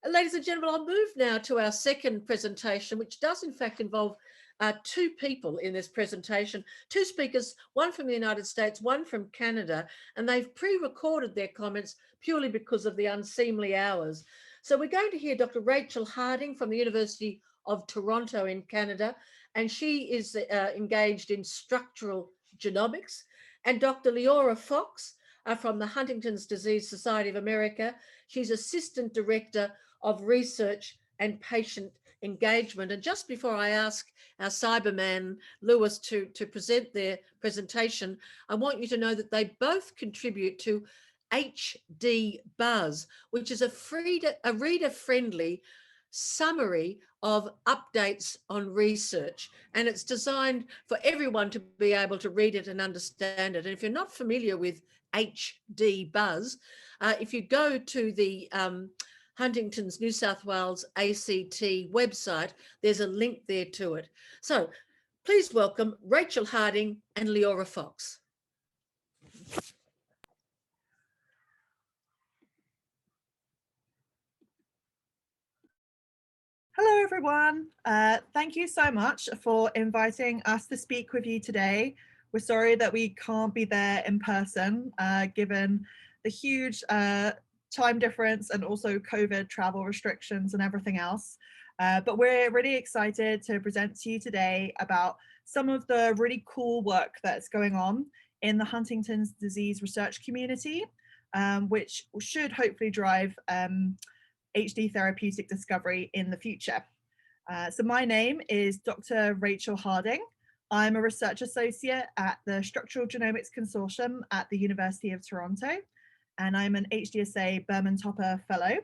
Ladies and gentlemen, I'll move now to our second presentation, which does in fact involve two people in this presentation, two speakers, one from the United States, one from Canada, and they've pre-recorded their comments purely because of the unseemly hours. So we're going to hear Dr. Rachel Harding from the University of Toronto in Canada, and she is engaged in structural genomics, and Dr. Leora Fox from the Huntington's Disease Society of America. She's Assistant Director of Research and Patient Engagement. And just before I ask our Cyberman Lewis to present their presentation, I want you to know that they both contribute to HD Buzz, which is a reader-friendly summary of updates on research, and it's designed for everyone to be able to read it and understand it. And if you're not familiar with HD Buzz, if you go to the Huntington's New South Wales ACT website, there's a link there to it. So please welcome Rachel Harding and Leora Fox. Hello, everyone. Thank you so much for inviting us to speak with you today. We're sorry that we can't be there in person, given the huge time difference and also COVID travel restrictions and everything else. But we're really excited to present to you today about some of the really cool work that's going on in the Huntington's disease research community, which should hopefully drive HD therapeutic discovery in the future. So my name is Dr. Rachel Harding. I'm a research associate at the Structural Genomics Consortium at the University of Toronto, and I'm an HDSA Berman Topper Fellow.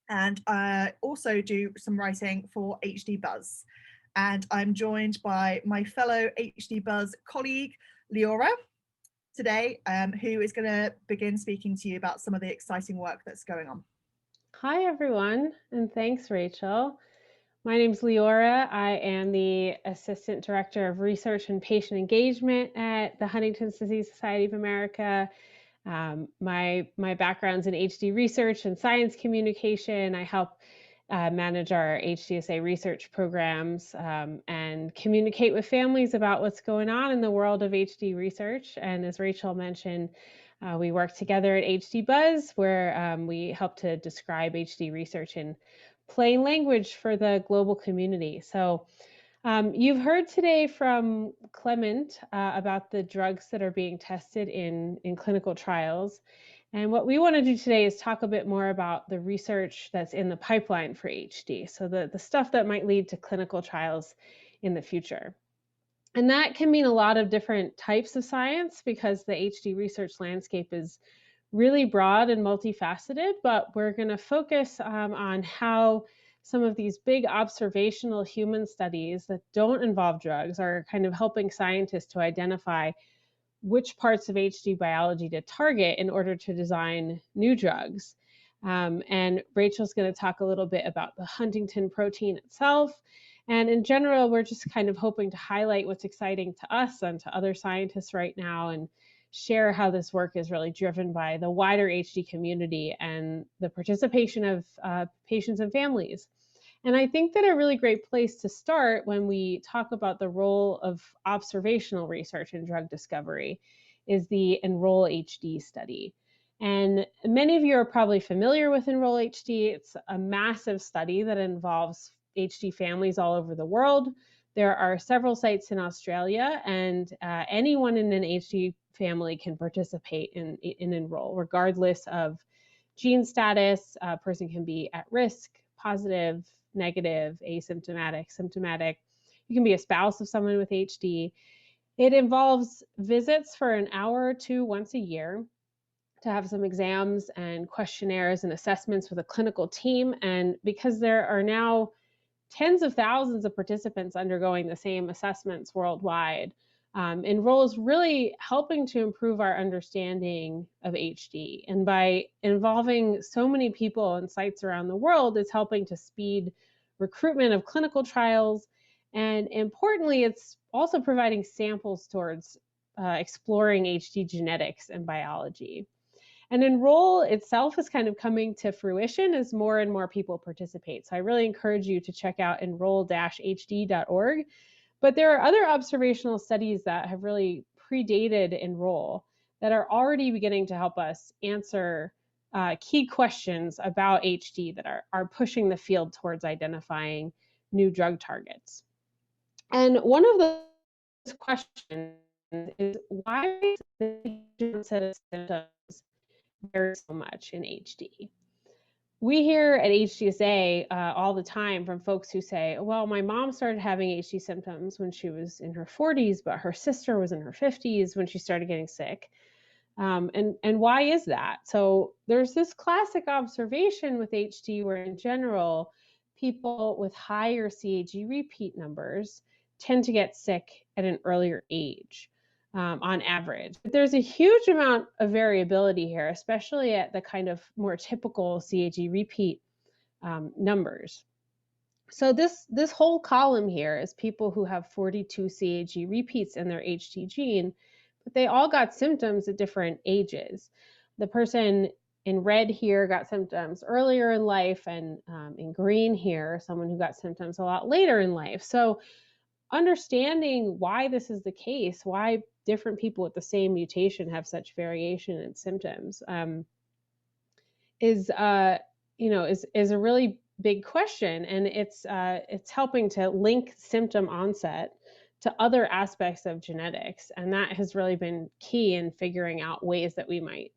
And I also do some writing for HD Buzz. And I'm joined by my fellow HD Buzz colleague, Leora, today, who is going to begin speaking to you about some of the exciting work that's going on. Hi, everyone, and thanks, Rachel. My name is Leora. I am the Assistant Director of Research and Patient Engagement at the Huntington's Disease Society of America. My background's in HD research and science communication. I help manage our HDSA research programs and communicate with families about what's going on in the world of HD research. And as Rachel mentioned, we work together at HD Buzz, where we help to describe HD research in plain language for the global community. So you've heard today from Clement about the drugs that are being tested in clinical trials. And what we want to do today is talk a bit more about the research that's in the pipeline for HD, so the stuff that might lead to clinical trials in the future. And that can mean a lot of different types of science because the HD research landscape is really broad and multifaceted, but we're going to focus on how some of these big observational human studies that don't involve drugs are kind of helping scientists to identify which parts of HD biology to target in order to design new drugs. And Rachel's going to talk a little bit about the Huntington protein itself. And in general, we're just kind of hoping to highlight what's exciting to us and to other scientists right now and share how this work is really driven by the wider HD community and the participation of patients and families. And I think that a really great place to start when we talk about the role of observational research in drug discovery is the Enroll-HD study. And many of you are probably familiar with Enroll-HD. It's a massive study that involves HD families all over the world. There are several sites in Australia, and anyone in an HD family can participate in Enroll, regardless of gene status. A person can be at risk, positive, negative, asymptomatic, symptomatic. You can be a spouse of someone with HD. It involves visits for an hour or two once a year to have some exams and questionnaires and assessments with a clinical team. And because there are now tens of thousands of participants undergoing the same assessments worldwide, Enroll is really helping to improve our understanding of HD. And by involving so many people and sites around the world, it's helping to speed recruitment of clinical trials. And importantly, it's also providing samples towards exploring HD genetics and biology. And Enroll itself is kind of coming to fruition as more and more people participate. So I really encourage you to check out enroll-hd.org. But there are other observational studies that have really predated Enroll that are already beginning to help us answer key questions about HD that are pushing the field towards identifying new drug targets. And one of those questions is, why is the onset of symptoms vary so much in HD? We hear at HDSA all the time from folks who say, well, my mom started having HD symptoms when she was in her 40s, but her sister was in her 50s when she started getting sick. And why is that? So there's this classic observation with HD where, in general, people with higher CAG repeat numbers tend to get sick at an earlier age. On average. But there's a huge amount of variability here, especially at the kind of more typical CAG repeat numbers. So this whole column here is people who have 42 CAG repeats in their HD gene, but they all got symptoms at different ages. The person in red here got symptoms earlier in life, and in green here, someone who got symptoms a lot later in life. So understanding why this is the case, why different people with the same mutation have such variation in symptoms, is a really big question, and it's helping to link symptom onset to other aspects of genetics, and that has really been key in figuring out ways that we might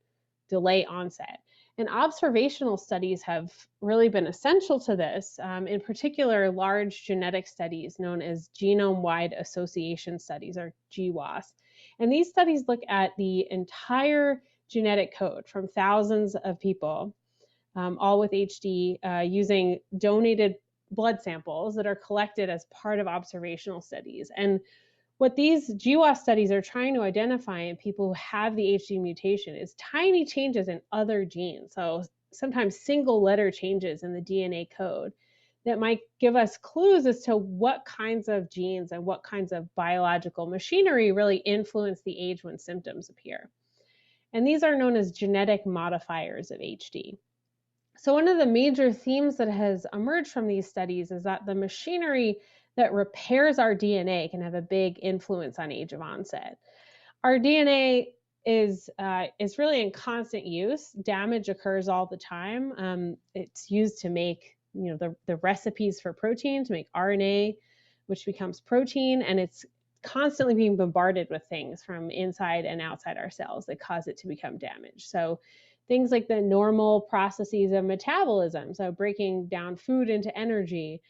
delay onset. And observational studies have really been essential to this, in particular, large genetic studies known as genome-wide association studies, or GWAS. And these studies look at the entire genetic code from thousands of people, all with HD, using donated blood samples that are collected as part of observational studies. And what these GWAS studies are trying to identify in people who have the HD mutation is tiny changes in other genes. So sometimes single letter changes in the DNA code that might give us clues as to what kinds of genes and what kinds of biological machinery really influence the age when symptoms appear. And these are known as genetic modifiers of HD. So one of the major themes that has emerged from these studies is that the machinery that repairs our DNA can have a big influence on age of onset. Our DNA is really in constant use. Damage occurs all the time. It's used to make the recipes for protein, to make RNA, which becomes protein, and it's constantly being bombarded with things from inside and outside our cells that cause it to become damaged. So things like the normal processes of metabolism, so breaking down food into energy,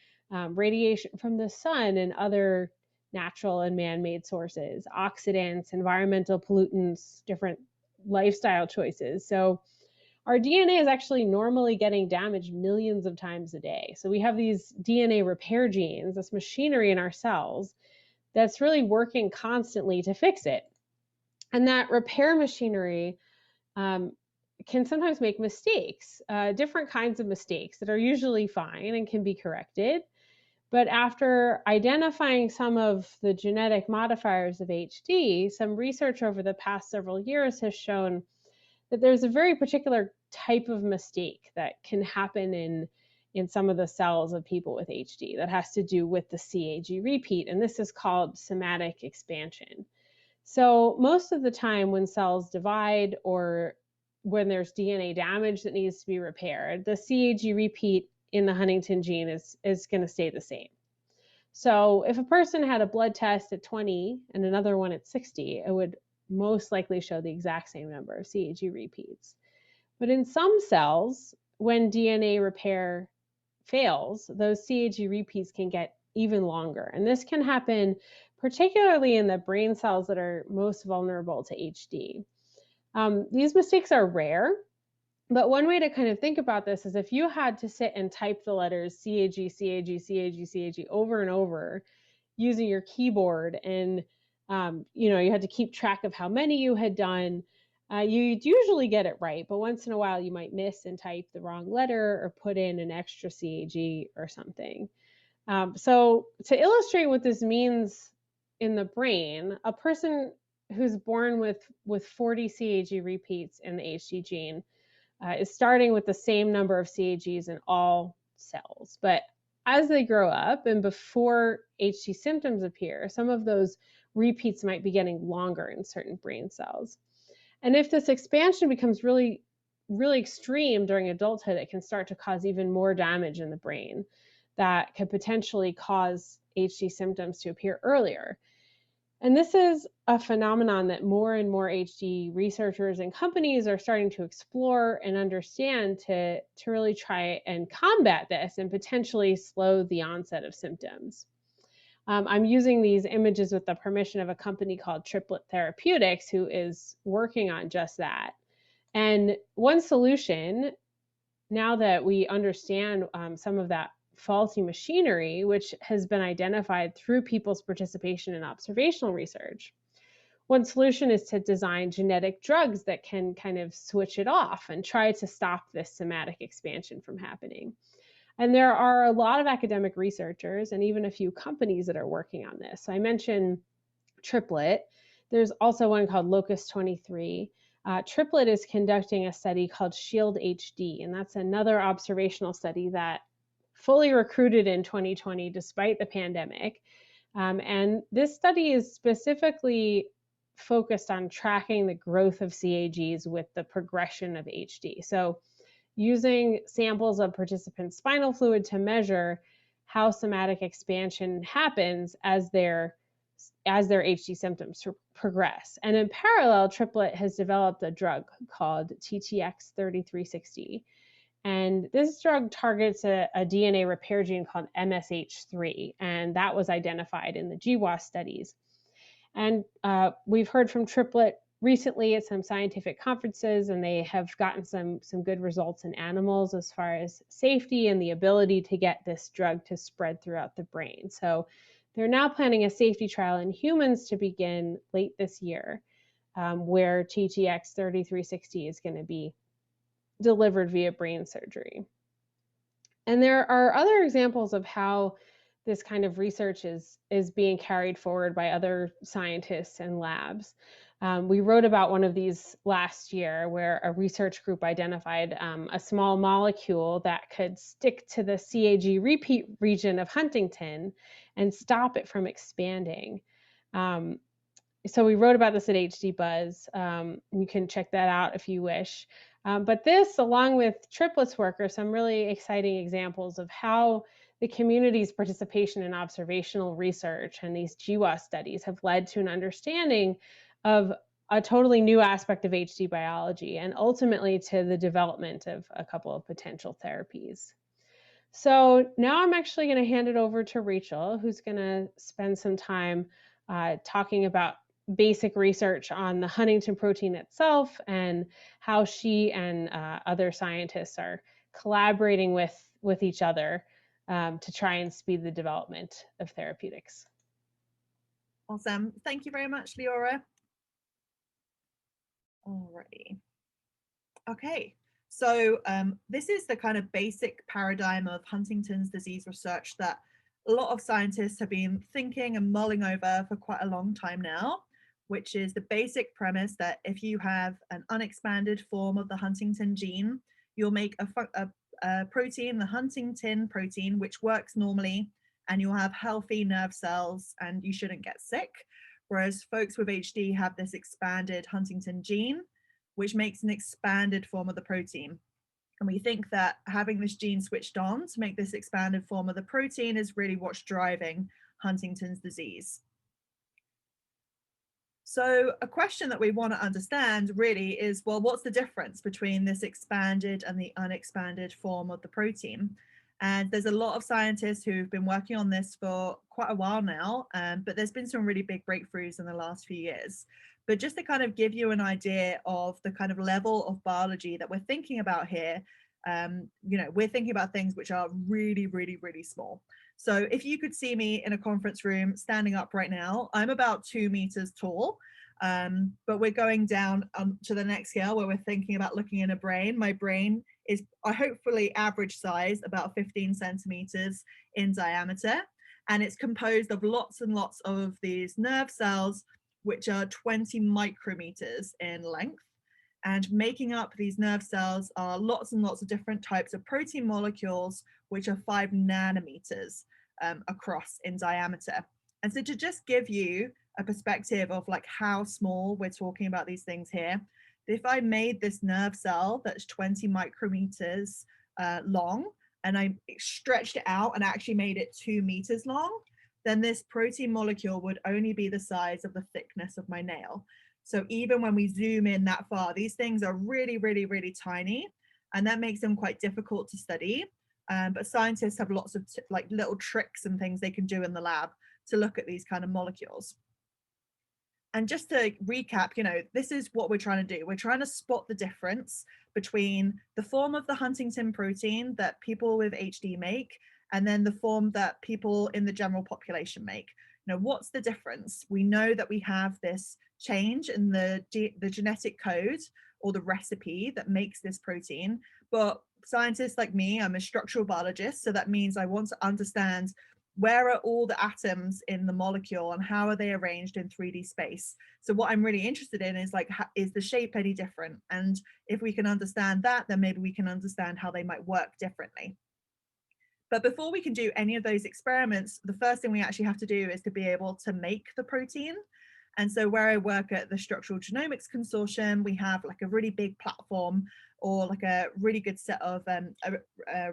radiation from the sun and other natural and man-made sources, oxidants, environmental pollutants, different lifestyle choices. So our DNA is actually normally getting damaged millions of times a day. So we have these DNA repair genes, this machinery in our cells that's really working constantly to fix it. And that repair machinery can sometimes make mistakes, different kinds of mistakes that are usually fine and can be corrected. But after identifying some of the genetic modifiers of HD, some research over the past several years has shown that there's a very particular type of mistake that can happen in some of the cells of people with HD that has to do with the CAG repeat, and this is called somatic expansion. So most of the time when cells divide or when there's DNA damage that needs to be repaired, the CAG repeat in the Huntington gene is going to stay the same. So if a person had a blood test at 20 and another one at 60, it would most likely show the exact same number of CAG repeats. But in some cells, when DNA repair fails, those CAG repeats can get even longer. And this can happen particularly in the brain cells that are most vulnerable to HD. These mistakes are rare, but one way to kind of think about this is if you had to sit and type the letters CAG, CAG, CAG, CAG over and over using your keyboard, and you had to keep track of how many you had done, you'd usually get it right, but once in a while you might miss and type the wrong letter or put in an extra CAG or something. So to illustrate what this means in the brain, a person who's born with 40 CAG repeats in the HD gene is starting with the same number of CAGs in all cells. But as they grow up and before HD symptoms appear, some of those repeats might be getting longer in certain brain cells. And if this expansion becomes really, really extreme during adulthood, it can start to cause even more damage in the brain that could potentially cause HD symptoms to appear earlier. And this is a phenomenon that more and more HD researchers and companies are starting to explore and understand to really try and combat this and potentially slow the onset of symptoms. I'm using these images with the permission of a company called Triplet Therapeutics, who is working on just that. And one solution, now that we understand some of that faulty machinery, which has been identified through people's participation in observational research, one solution is to design genetic drugs that can kind of switch it off and try to stop this somatic expansion from happening. And there are a lot of academic researchers and even a few companies that are working on this. So I mentioned Triplet. There's also one called Locus 23. Triplet is conducting a study called SHIELD HD, and that's another observational study that fully recruited in 2020 despite the pandemic. And this study is specifically focused on tracking the growth of CAGs with the progression of HD. So using samples of participants' spinal fluid to measure how somatic expansion happens as their HD symptoms progress. And in parallel, Triplet has developed a drug called TTX3360. And this drug targets a DNA repair gene called MSH3, and that was identified in the GWAS studies. And we've heard from Triplet recently at some scientific conferences, and they have gotten some good results in animals as far as safety and the ability to get this drug to spread throughout the brain. So they're now planning a safety trial in humans to begin late this year, where TTX 3360 is going to be delivered via brain surgery. And there are other examples of how this kind of research is being carried forward by other scientists and labs. We wrote about one of these last year where a research group identified a small molecule that could stick to the CAG repeat region of Huntington and stop it from expanding. So we wrote about this at HD Buzz. You can check that out if you wish. But this, along with Triplet's work, are some really exciting examples of how the community's participation in observational research and these GWAS studies have led to an understanding of a totally new aspect of HD biology and ultimately to the development of a couple of potential therapies. So now I'm actually going to hand it over to Rachel, who's going to spend some time talking about basic research on the Huntington protein itself and how she and other scientists are collaborating with each other to try and speed the development of therapeutics. Awesome. Thank you very much, Leora. Alrighty. Okay, so this is the kind of basic paradigm of Huntington's disease research that a lot of scientists have been thinking and mulling over for quite a long time now, which is the basic premise that if you have an unexpanded form of the Huntington gene, you'll make a protein, the Huntingtin protein, which works normally, and you'll have healthy nerve cells and you shouldn't get sick. Whereas folks with HD have this expanded Huntington gene, which makes an expanded form of the protein. And we think that having this gene switched on to make this expanded form of the protein is really what's driving Huntington's disease. So a question that we want to understand really is, well, what's the difference between this expanded and the unexpanded form of the protein? And there's a lot of scientists who've been working on this for quite a while now, but there's been some really big breakthroughs in the last few years. But just to kind of give you an idea of the kind of level of biology that we're thinking about here, we're thinking about things which are really, really, really small. So if you could see me in a conference room standing up right now, I'm about 2 meters tall, but we're going down to the next scale where we're thinking about looking in a brain. My brain is hopefully average size, about 15 centimeters in diameter, and it's composed of lots and lots of these nerve cells, which are 20 micrometers in length. And making up these nerve cells are lots and lots of different types of protein molecules, which are 5 nanometers across in diameter. And so to just give you a perspective of like how small we're talking about these things here, if I made this nerve cell that's 20 micrometers long, and I stretched it out and actually made it 2 meters long, then this protein molecule would only be the size of the thickness of my nail. So even when we zoom in that far, these things are really, really, really tiny, and that makes them quite difficult to study. But scientists have lots of like little tricks and things they can do in the lab to look at these kind of molecules. And just to recap, you know, this is what we're trying to do. We're trying to spot the difference between the form of the Huntingtin protein that people with HD make and then the form that people in the general population make. You know, what's the difference? We know that we have this change in the genetic code or the recipe that makes this protein, but scientists like me, I'm a structural biologist, so that means I want to understand where are all the atoms in the molecule and how are they arranged in 3D space. So what I'm really interested in is like, is the shape any different? And if we can understand that, then maybe we can understand how they might work differently. But before we can do any of those experiments, the first thing we actually have to do is to be able to make the protein. And so where I work at the Structural Genomics Consortium, we have like a really big platform or like a really good set of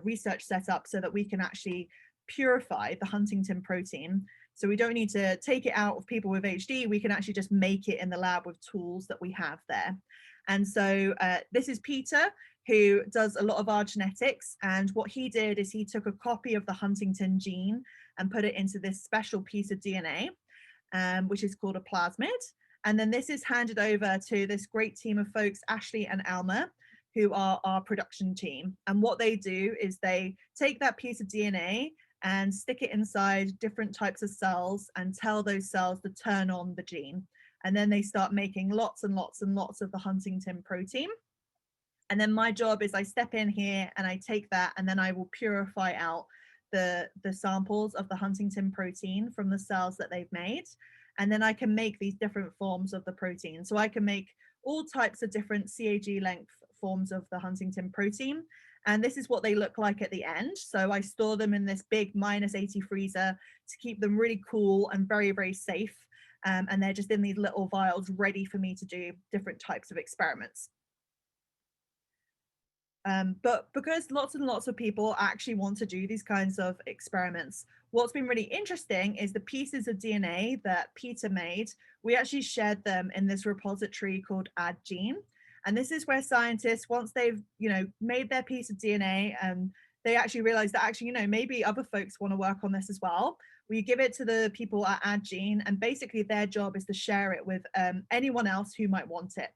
research setup so that we can actually purify the Huntingtin protein. So we don't need to take it out of people with HD, we can actually just make it in the lab with tools that we have there. And so this is Peter, who does a lot of our genetics. And what he did is he took a copy of the Huntingtin gene and put it into this special piece of DNA, which is called a plasmid. And then this is handed over to this great team of folks, Ashley and Alma, who are our production team. And what they do is they take that piece of DNA and stick it inside different types of cells and tell those cells to turn on the gene. And then they start making lots and lots and lots of the Huntingtin protein. And then my job is I step in here and I take that and then I will purify out the samples of the Huntingtin protein from the cells that they've made. And then I can make these different forms of the protein. So I can make all types of different CAG length forms of the Huntingtin protein. And this is what they look like at the end. So I store them in this big -80 freezer to keep them really cool and very, very safe. And they're just in these little vials ready for me to do different types of experiments. But because lots and lots of people actually want to do these kinds of experiments, what's been really interesting is the pieces of DNA that Peter made, we actually shared them in this repository called AdGene. And this is where scientists, once they've, you know, made their piece of DNA, they actually realize that actually, you know, maybe other folks want to work on this as well. We give it to the people at AdGene, and basically their job is to share it with anyone else who might want it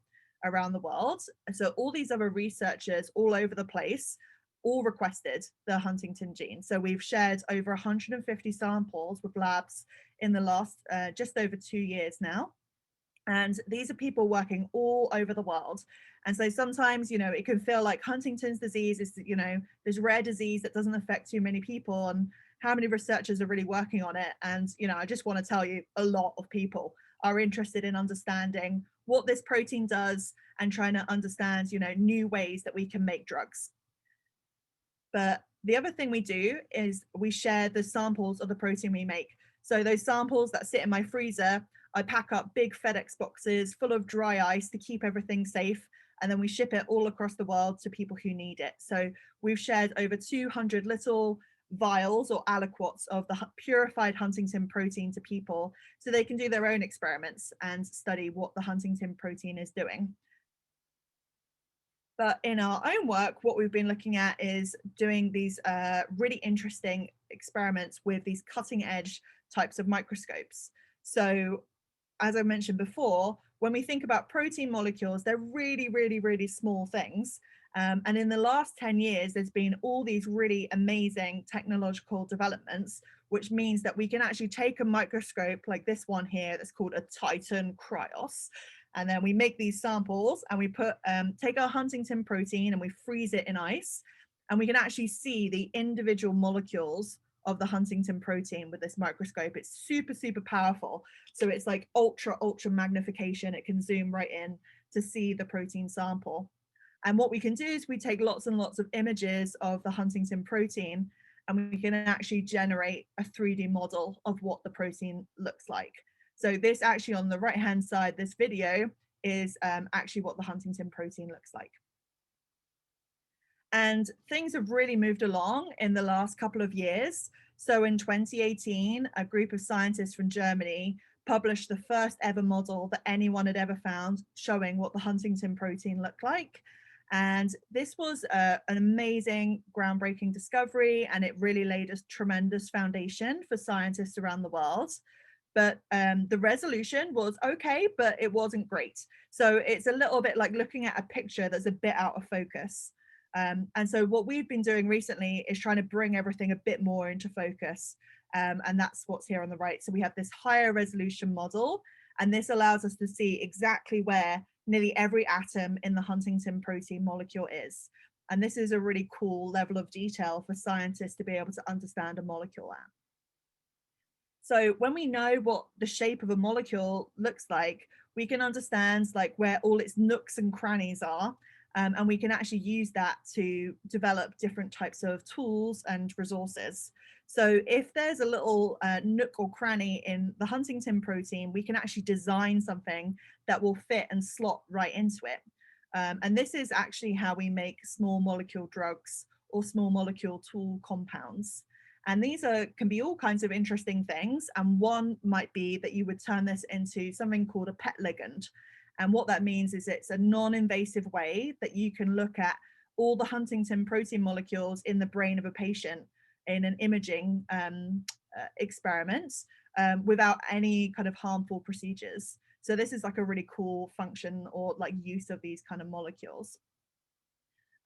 around the world. So all these other researchers all over the place all requested the Huntingtin gene. So we've shared over 150 samples with labs in the last just over 2 years now. And these are people working all over the world. And so sometimes, you know, it can feel like Huntington's disease is, you know, this rare disease that doesn't affect too many people, and how many researchers are really working on it. And, you know, I just want to tell you, a lot of people are interested in understanding what this protein does and trying to understand, you know, new ways that we can make drugs. But the other thing we do is we share the samples of the protein we make. So those samples that sit in my freezer, I pack up big FedEx boxes full of dry ice to keep everything safe. And then we ship it all across the world to people who need it. So we've shared over 200 little vials or aliquots of the purified Huntingtin protein to people so they can do their own experiments and study what the Huntingtin protein is doing. But in our own work, what we've been looking at is doing these really interesting experiments with these cutting edge types of microscopes. So as I mentioned before, when we think about protein molecules, they're really, really, really small things. And in the last 10 years, there's been all these really amazing technological developments, which means that we can actually take a microscope like this one here, that's called a Titan Krios. And then we make these samples and we take our Huntingtin protein and we freeze it in ice. And we can actually see the individual molecules of the Huntingtin protein with this microscope. It's super, super powerful. So it's like ultra, ultra magnification. It can zoom right in to see the protein sample. And what we can do is we take lots and lots of images of the Huntingtin protein, and we can actually generate a 3D model of what the protein looks like. So this actually on the right-hand side, this video is actually what the Huntingtin protein looks like. And things have really moved along in the last couple of years. So in 2018, a group of scientists from Germany published the first ever model that anyone had ever found showing what the Huntingtin protein looked like. And this was an amazing, groundbreaking discovery, and it really laid a tremendous foundation for scientists around the world. But the resolution was okay, but it wasn't great. So it's a little bit like looking at a picture that's a bit out of focus. And so what we've been doing recently is trying to bring everything a bit more into focus. And that's what's here on the right. So we have this higher resolution model, and this allows us to see exactly where nearly every atom in the Huntingtin protein molecule is. And this is a really cool level of detail for scientists to be able to understand a molecule at. So when we know what the shape of a molecule looks like, we can understand like where all its nooks and crannies are. And we can actually use that to develop different types of tools and resources. So if there's a little nook or cranny in the Huntingtin protein, we can actually design something that will fit and slot right into it. And this is actually how we make small molecule drugs or small molecule tool compounds. And these can be all kinds of interesting things. And one might be that you would turn this into something called a PET ligand. And what that means is it's a non-invasive way that you can look at all the Huntingtin protein molecules in the brain of a patient in an imaging experiment without any kind of harmful procedures. So this is like a really cool function or like use of these kind of molecules.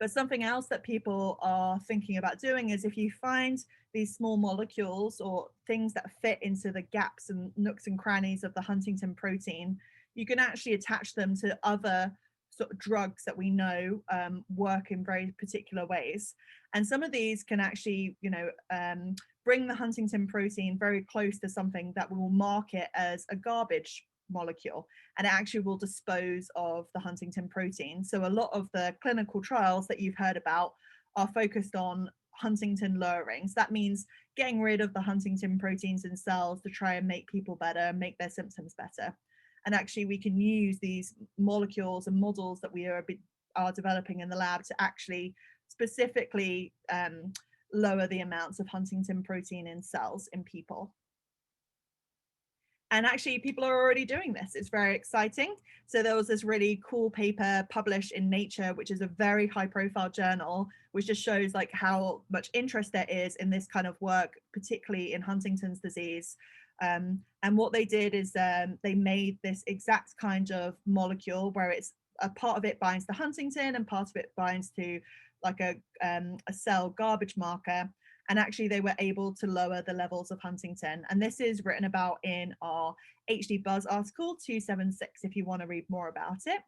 But something else that people are thinking about doing is if you find these small molecules or things that fit into the gaps and nooks and crannies of the Huntingtin protein, you can actually attach them to other sort of drugs that we know work in very particular ways. And some of these can actually, bring the Huntingtin protein very close to something that will mark it as a garbage molecule, and it actually will dispose of the Huntingtin protein. So a lot of the clinical trials that you've heard about are focused on Huntingtin lowering. So that means getting rid of the Huntingtin proteins in cells to try and make people better, make their symptoms better. And actually we can use these molecules and models that we are developing in the lab to actually specifically lower the amounts of Huntingtin protein in cells in people. And actually people are already doing this. It's very exciting. So there was this really cool paper published in Nature, which is a very high profile journal, which just shows like how much interest there is in this kind of work, particularly in Huntington's disease. And what they did is they made this exact kind of molecule where it's a part of it binds to Huntingtin and part of it binds to like a cell garbage marker. And actually they were able to lower the levels of Huntingtin. And this is written about in our HD Buzz article 276 if you want to read more about it.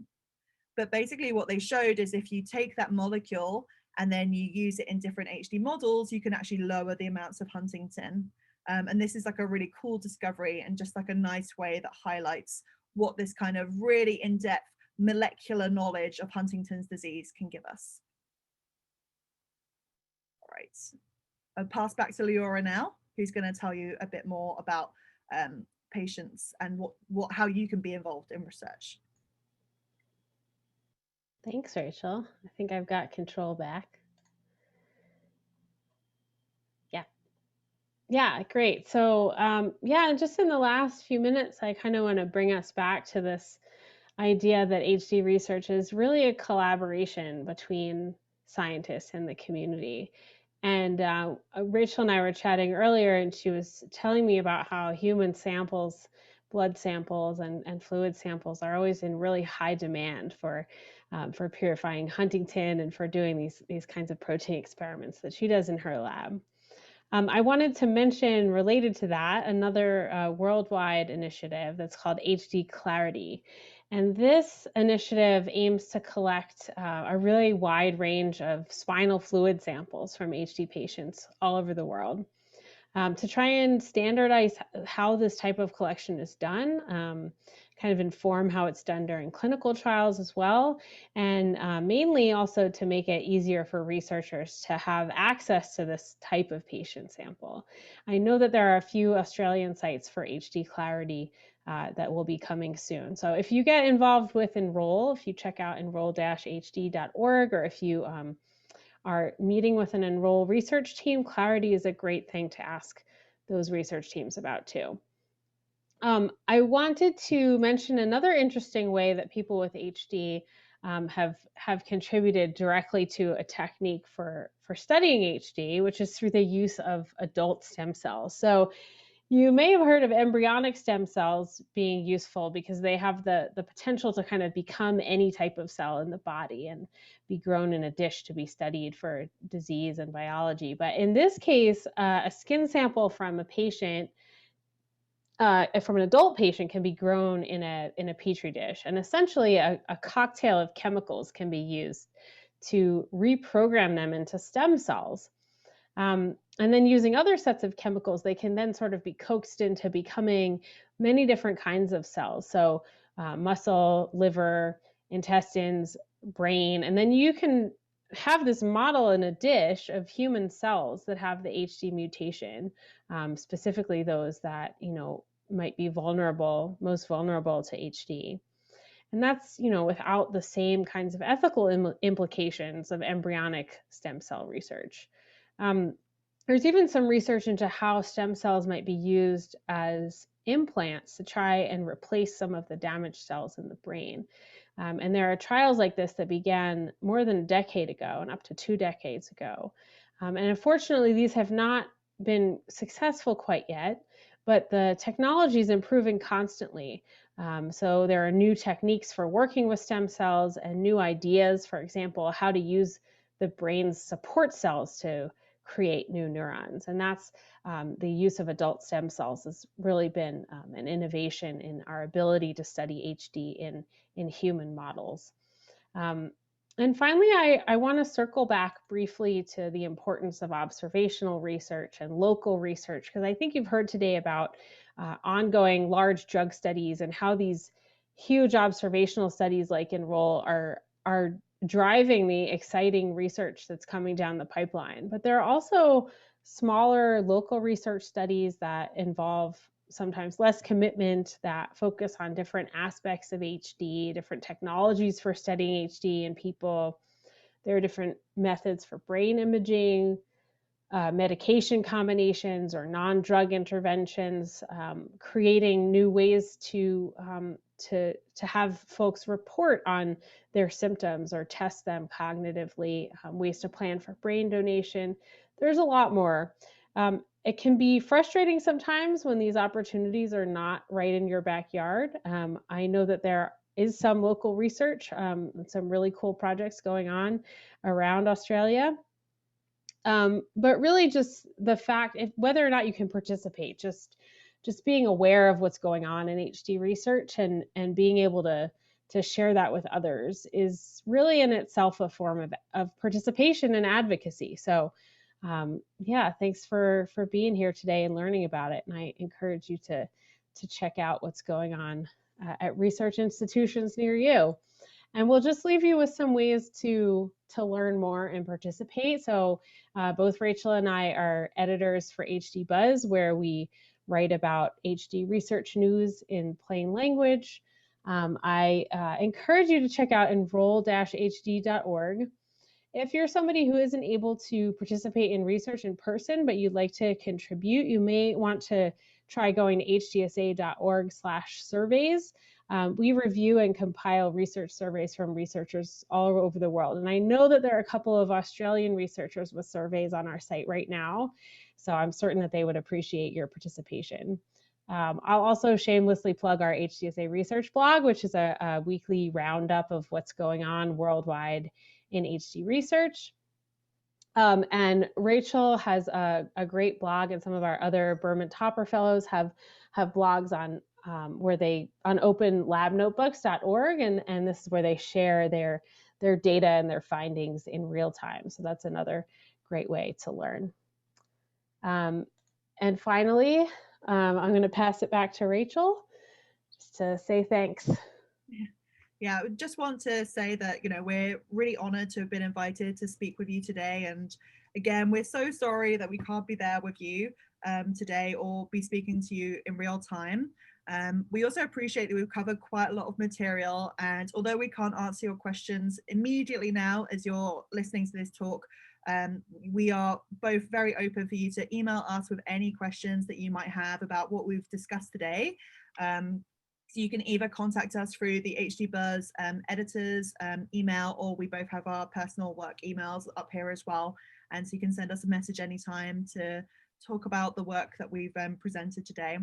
But basically what they showed is if you take that molecule and then you use it in different HD models, you can actually lower the amounts of Huntingtin. And this is like a really cool discovery and just like a nice way that highlights what this kind of really in-depth molecular knowledge of Huntington's disease can give us. All right, I'll pass back to Leora now, who's going to tell you a bit more about patients and how you can be involved in research. Thanks, Rachel. I think I've got control back. Yeah, great. So just in the last few minutes, I kind of want to bring us back to this idea that HD research is really a collaboration between scientists and the community. And Rachel and I were chatting earlier, and she was telling me about how human samples, blood samples and fluid samples are always in really high demand for purifying Huntingtin and for doing these kinds of protein experiments that she does in her lab. I wanted to mention, related to that, another worldwide initiative that's called HD Clarity. And this initiative aims to collect a really wide range of spinal fluid samples from HD patients all over the world. to try and standardize how this type of collection is done, kind of inform how it's done during clinical trials as well, and mainly also to make it easier for researchers to have access to this type of patient sample. I know that there are a few Australian sites for HD Clarity that will be coming soon. So if you get involved with Enroll, if you check out enroll-hd.org, or if you are meeting with an Enroll research team, Clarity is a great thing to ask those research teams about too. I wanted to mention another interesting way that people with HD have contributed directly to a technique for studying HD, which is through the use of adult stem cells. So you may have heard of embryonic stem cells being useful because they have the potential to kind of become any type of cell in the body and be grown in a dish to be studied for disease and biology. But in this case, a skin sample from a patient, from an adult patient, can be grown in a petri dish, and essentially a cocktail of chemicals can be used to reprogram them into stem cells. And then using other sets of chemicals, they can then sort of be coaxed into becoming many different kinds of cells. So muscle, liver, intestines, brain, and then you can have this model in a dish of human cells that have the HD mutation, specifically those that, might be most vulnerable to HD. And that's, without the same kinds of ethical implications of embryonic stem cell research. There's even some research into how stem cells might be used as implants to try and replace some of the damaged cells in the brain. And there are trials like this that began more than a decade ago and up to 2 decades ago. And unfortunately, these have not been successful quite yet, but the technology is improving constantly. So there are new techniques for working with stem cells and new ideas, for example, how to use the brain's support cells to create new neurons. And that's the use of adult stem cells has really been an innovation in our ability to study HD in human models. And finally, I want to circle back briefly to the importance of observational research and local research, because I think you've heard today about ongoing large drug studies and how these huge observational studies like Enroll are driving the exciting research that's coming down the pipeline. But there are also smaller local research studies that involve sometimes less commitment, that focus on different aspects of HD, different technologies for studying HD in people. There are different methods for brain imaging, medication combinations or non-drug interventions, creating new ways to have folks report on their symptoms or test them cognitively, ways to plan for brain donation. There's a lot more. It can be frustrating sometimes when these opportunities are not right in your backyard. I know that there is some local research, and some really cool projects going on around Australia. But really just the fact, whether or not you can participate, just being aware of what's going on in HD research and being able to share that with others is really in itself a form of participation and advocacy. So yeah, thanks for being here today and learning about it. And I encourage you to check out what's going on at research institutions near you. And we'll just leave you with some ways to learn more and participate. So both Rachel and I are editors for HD Buzz, where we write about HD research news in plain language. I encourage you to check out enroll-hd.org. If you're somebody who isn't able to participate in research in person, but you'd like to contribute, you may want to try going to hdsa.org/surveys. We review and compile research surveys from researchers all over the world. And I know that there are a couple of Australian researchers with surveys on our site right now, so I'm certain that they would appreciate your participation. I'll also shamelessly plug our HDSA research blog, which is a weekly roundup of what's going on worldwide in HD research. And Rachel has a great blog, and some of our other Berman Topper Fellows have blogs on on openlabnotebooks.org, and this is where they share their data and their findings in real time. So that's another great way to learn. And finally, I'm going to pass it back to Rachel just to say thanks. Yeah, I just want to say that, we're really honored to have been invited to speak with you today. And again, we're so sorry that we can't be there with you today or be speaking to you in real time. We also appreciate that we've covered quite a lot of material. And although we can't answer your questions immediately now as you're listening to this talk, we are both very open for you to email us with any questions that you might have about what we've discussed today. So you can either contact us through the HD Buzz editors email, or we both have our personal work emails up here as well. And so you can send us a message anytime to talk about the work that we've presented today.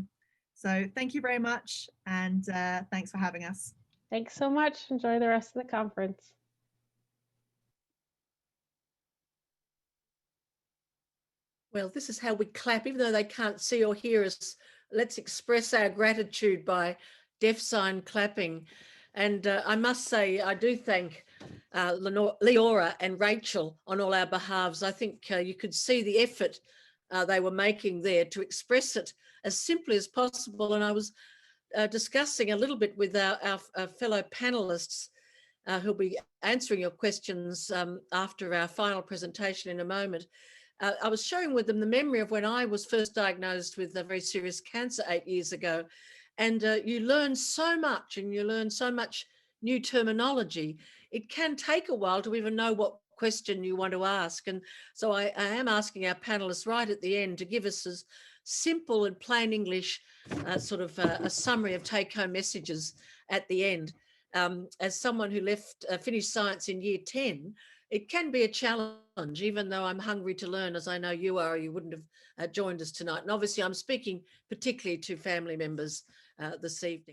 So thank you very much, and thanks for having us. Thanks so much. Enjoy the rest of the conference. Well, this is how we clap, even though they can't see or hear us. Let's express our gratitude by deaf sign clapping. And I must say, I do thank Leora and Rachel on all our behalves. I think you could see the effort they were making there to express it as simply as possible. And I was discussing a little bit with our fellow panelists who'll be answering your questions after our final presentation in a moment. I was sharing with them the memory of when I was first diagnosed with a very serious cancer 8 years ago. And you learn so much, and you learn so much new terminology. It can take a while to even know what question you want to ask. And so I am asking our panelists right at the end to give us as simple and plain English sort of a summary of take-home messages at the end. As someone who finished science in year 10, it can be a challenge, even though I'm hungry to learn, as I know you are, or you wouldn't have joined us tonight. And obviously I'm speaking particularly to family members this evening.